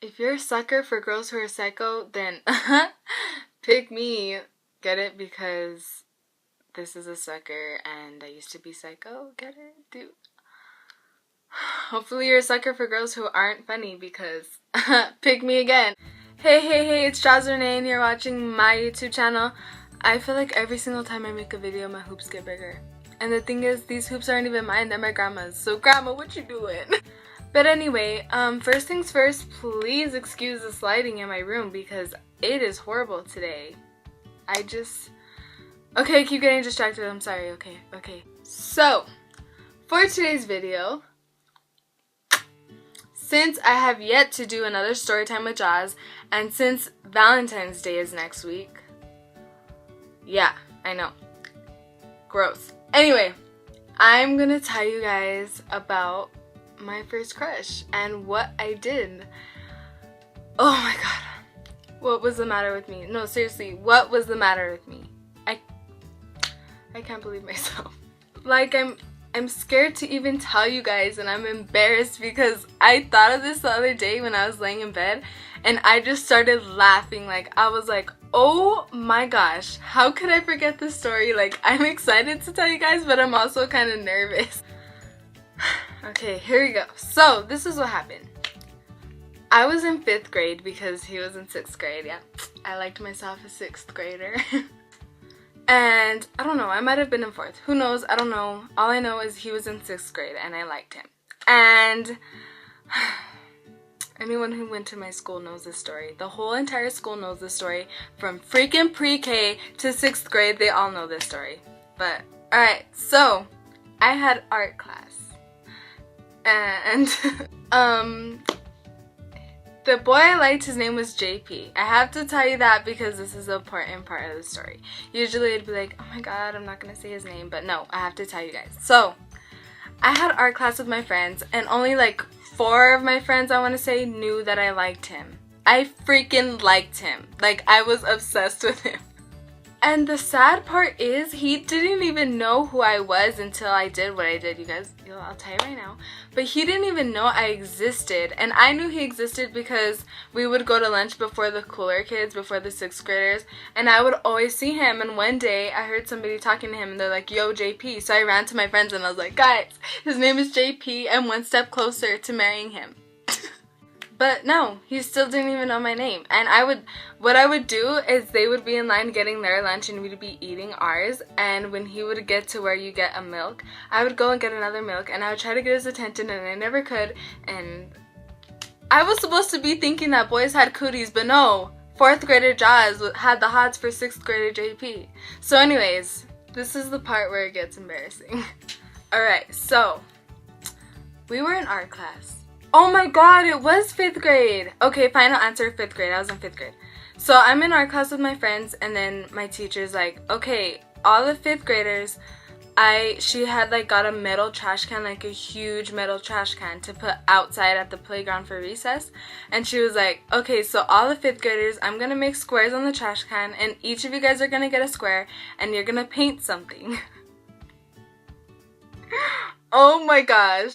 If you're a sucker for girls who are psycho, then pick me. Get it? Because this is a sucker and I used to be psycho. Get it? Dude. Hopefully you're a sucker for girls who aren't funny because pick me again. Hey, it's Jozz Renee and you're watching my YouTube channel. I feel like every single time I make a video, my hoops get bigger. And the thing is, these hoops aren't even mine, they're my grandma's. So grandma, what you doing? But anyway, first things first, please excuse the sliding in my room because it is horrible today. Okay, keep getting distracted, I'm sorry, okay. So, for today's video, since I have yet to do another story time with Jozz, and since Valentine's Day is next week, yeah, I know, gross. Anyway, I'm gonna tell you guys about my first crush and what I did. Oh my god, what was the matter with me? No, seriously, what was the matter with me? I can't believe myself. Like, I'm scared to even tell you guys, and I'm embarrassed because I thought of this the other day when I was laying in bed and I just started laughing. Like, I was like, oh my gosh, how could I forget this story? Like, I'm excited to tell you guys, but I'm also kind of nervous. Okay, here we go. So, this is what happened. I was in 5th grade because he was in 6th grade, yeah. I liked myself a 6th grader. And, I don't know, I might have been in 4th. Who knows? I don't know. All I know is he was in 6th grade and I liked him. And anyone who went to my school knows this story. The whole entire school knows this story. From freaking pre-K to 6th grade, they all know this story. But, alright, so, I had art class. And, the boy I liked, his name was JP. I have to tell you that because this is the important part of the story. Usually it'd be like, oh my god, I'm not gonna say his name, but no, I have to tell you guys. So, I had art class with my friends, and only like 4 of my friends, I want to say, knew that I liked him. I freaking liked him. Like, I was obsessed with him. And the sad part is, he didn't even know who I was until I did what I did, you guys. I'll tell you right now. But he didn't even know I existed. And I knew he existed because we would go to lunch before the cooler kids, before the 6th graders. And I would always see him. And one day, I heard somebody talking to him. And they're like, yo, JP. So I ran to my friends and I was like, guys, his name is JP. I'm one step closer to marrying him. But no, he still didn't even know my name. And what I would do is they would be in line getting their lunch and we'd be eating ours. And when he would get to where you get a milk, I would go and get another milk and I would try to get his attention and I never could. And I was supposed to be thinking that boys had cooties, but no. 4th grader Jozz had the hots for 6th grader JP. So anyways, this is the part where it gets embarrassing. Alright, so we were in art class. Oh my god, it was 5th grade. Okay, final answer, 5th grade. I was in 5th grade. So I'm in art class with my friends and then my teacher's like, okay, all the 5th graders, she had like got a metal trash can, like a huge metal trash can to put outside at the playground for recess. And she was like, okay, so all the 5th graders, I'm gonna make squares on the trash can and each of you guys are gonna get a square and you're gonna paint something. Oh my gosh.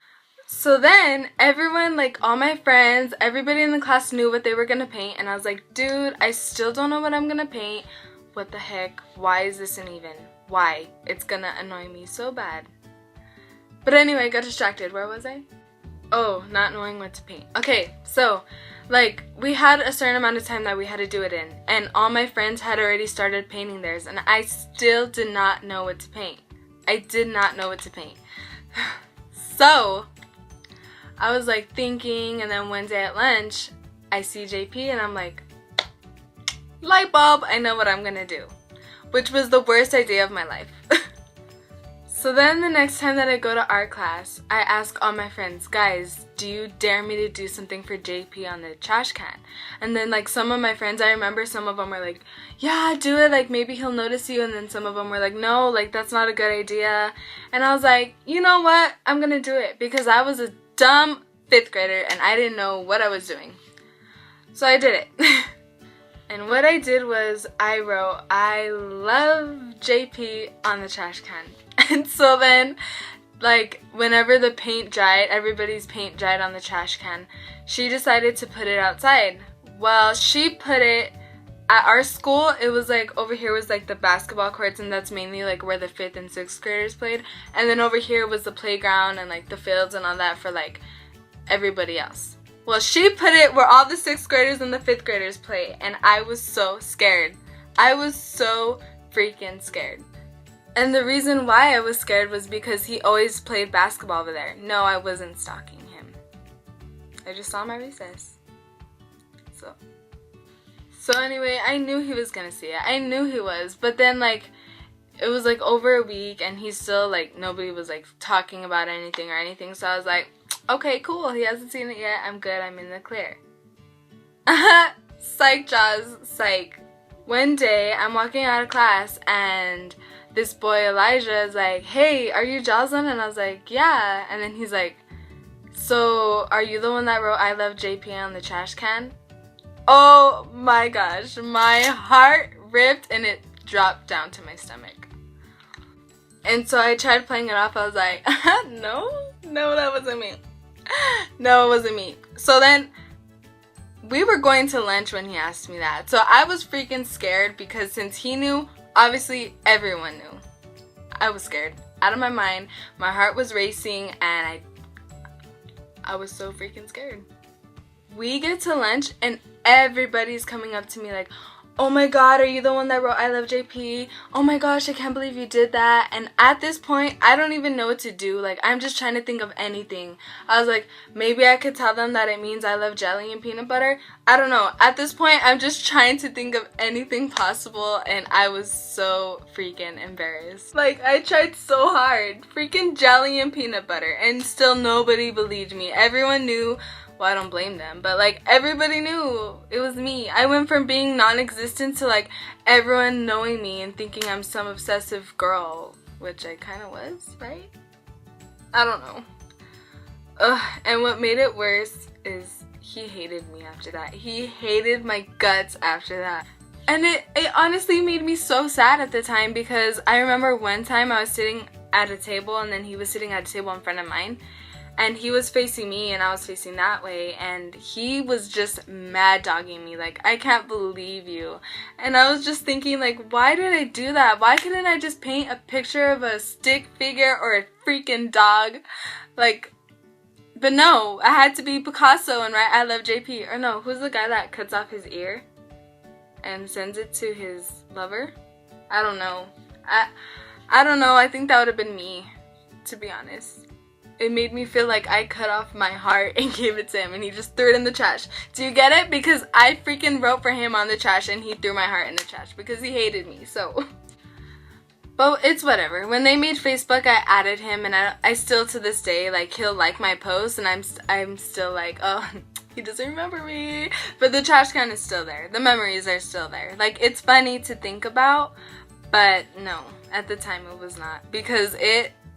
So then, everyone, like, all my friends, everybody in the class knew what they were gonna paint, and I was like, dude, I still don't know what I'm gonna paint. What the heck? Why is this an even? Why? It's gonna annoy me so bad. But anyway, I got distracted. Where was I? Oh, not knowing what to paint. Okay, so, like, we had a certain amount of time that we had to do it in, and all my friends had already started painting theirs, and I still did not know what to paint. I did not know what to paint. So I was like thinking, and then one day at lunch, I see JP and I'm like, light bulb, I know what I'm gonna do. Which was the worst idea of my life. So then the next time that I go to art class, I ask all my friends, guys, do you dare me to do something for JP on the trash can? And then like some of my friends, I remember some of them were like, yeah, do it, like maybe he'll notice you. And then some of them were like, no, like that's not a good idea. And I was like, you know what, I'm gonna do it because I was a dumb 5th grader and I didn't know what I was doing. So I did it. And what I did was I wrote, I love JP on the trash can. And so then like, whenever the paint dried, everybody's paint dried on the trash can, she decided to put it outside. Well, she put it at our school. It was like, over here was like the basketball courts, and that's mainly like where the 5th and 6th graders played. And then over here was the playground and like the fields and all that for like everybody else. Well, she put it where all the 6th graders and the 5th graders play, and I was so scared. I was so freaking scared. And the reason why I was scared was because he always played basketball over there. No, I wasn't stalking him. I just saw my recess. So anyway, I knew he was gonna see it. I knew he was. But then, like, it was like over a week, and he still, like, nobody was like talking about anything or anything. So I was like, okay, cool. He hasn't seen it yet. I'm good. I'm in the clear. Psych, Jozz. Psych. One day, I'm walking out of class, and this boy Elijah is like, hey, are you Jocelyn? And I was like, yeah. And then he's like, so are you the one that wrote I love JP on the trash can? Oh my gosh, my heart ripped and it dropped down to my stomach. And so I tried playing it off. I was like, no, that wasn't me. No, it wasn't me. So then we were going to lunch when he asked me that. So I was freaking scared because since he knew, obviously everyone knew. I was scared out of my mind. My heart was racing and I was so freaking scared. We get to lunch and everybody's coming up to me like, oh my god, are you the one that wrote I love JP? Oh my gosh, I can't believe you did that. And at this point, I don't even know what to do. Like, I'm just trying to think of anything. I was like, maybe I could tell them that it means I love jelly and peanut butter. I don't know. At this point, I'm just trying to think of anything possible, and I was so freaking embarrassed. Like, I tried so hard. Freaking jelly and peanut butter, and still nobody believed me. Everyone knew. Well, I don't blame them, but like everybody knew it was me. I went from being non-existent to like everyone knowing me and thinking I'm some obsessive girl, which I kind of was, right? I don't know. And what made it worse is he hated me after that. He hated my guts after that. And it honestly made me so sad at the time because I remember one time I was sitting at a table and then he was sitting at a table in front of mine. And he was facing me and I was facing that way, and he was just mad dogging me like, I can't believe you. And I was just thinking like, why did I do that? Why couldn't I just paint a picture of a stick figure or a freaking dog? Like, but no, I had to be Picasso and write I love JP. Or no, who's the guy that cuts off his ear and sends it to his lover? I don't know. I don't know. I think that would have been me, to be honest. It made me feel like I cut off my heart and gave it to him and he just threw it in the trash. Do you get it? Because I freaking wrote for him on the trash and he threw my heart in the trash because he hated me, so. But it's whatever. When they made Facebook, I added him and I still to this day, like, he'll like my posts and I'm still like, oh, he doesn't remember me. But the trash can is still there. The memories are still there. Like, it's funny to think about, but no, at the time it was not. Because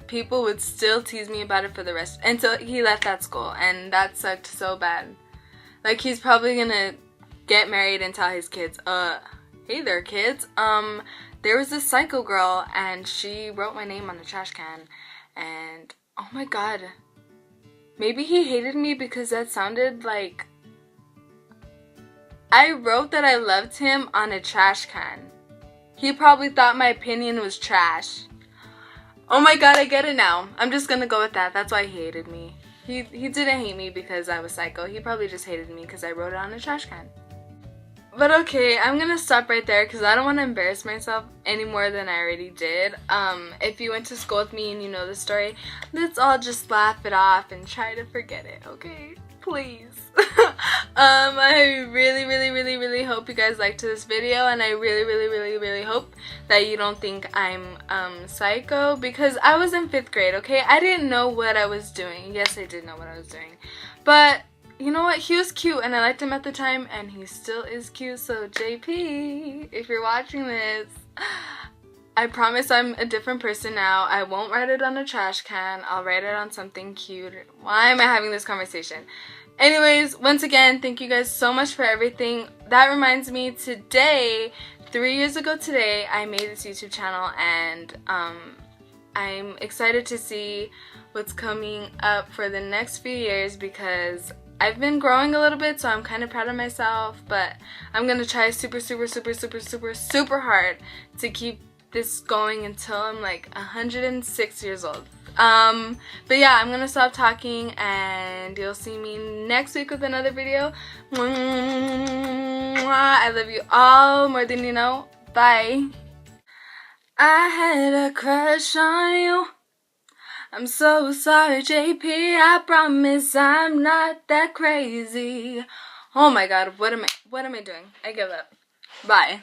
people would still tease me about it for the rest until he left that school, and that sucked so bad. Like, he's probably gonna get married and tell his kids, hey there kids, there was this psycho girl and she wrote my name on the trash can, and oh my god, maybe he hated me because that sounded like I wrote that I loved him on a trash can. He probably thought my opinion was trash. Oh my god, I get it now. I'm just gonna go with that. That's why he hated me. He didn't hate me because I was psycho. He probably just hated me because I wrote it on a trash can. But okay, I'm gonna stop right there because I don't want to embarrass myself any more than I already did. If you went to school with me and you know the story, let's all just laugh it off and try to forget it, okay? Please. I really hope you guys liked this video, and I really hope that you don't think I'm psycho, because I was in 5th grade, okay? I didn't know what I was doing. Yes, I did know what I was doing, but you know what? He was cute and I liked him at the time, and he still is cute. So JP, if you're watching this, I promise I'm a different person now. I won't write it on a trash can. I'll write it on something cute. Why am I having this conversation? Anyways, once again, thank you guys so much for everything. That reminds me, today, 3 years ago today, I made this YouTube channel, and I'm excited to see what's coming up for the next few years because I've been growing a little bit, so I'm kind of proud of myself, but I'm gonna try super hard to keep this going until I'm like 106 years old. But yeah, I'm gonna stop talking and you'll see me next week with another video. I love you all more than you know. Bye. I had a crush on you. I'm so sorry, JP. I promise I'm not that crazy. Oh my god, what am I doing? I give up. Bye.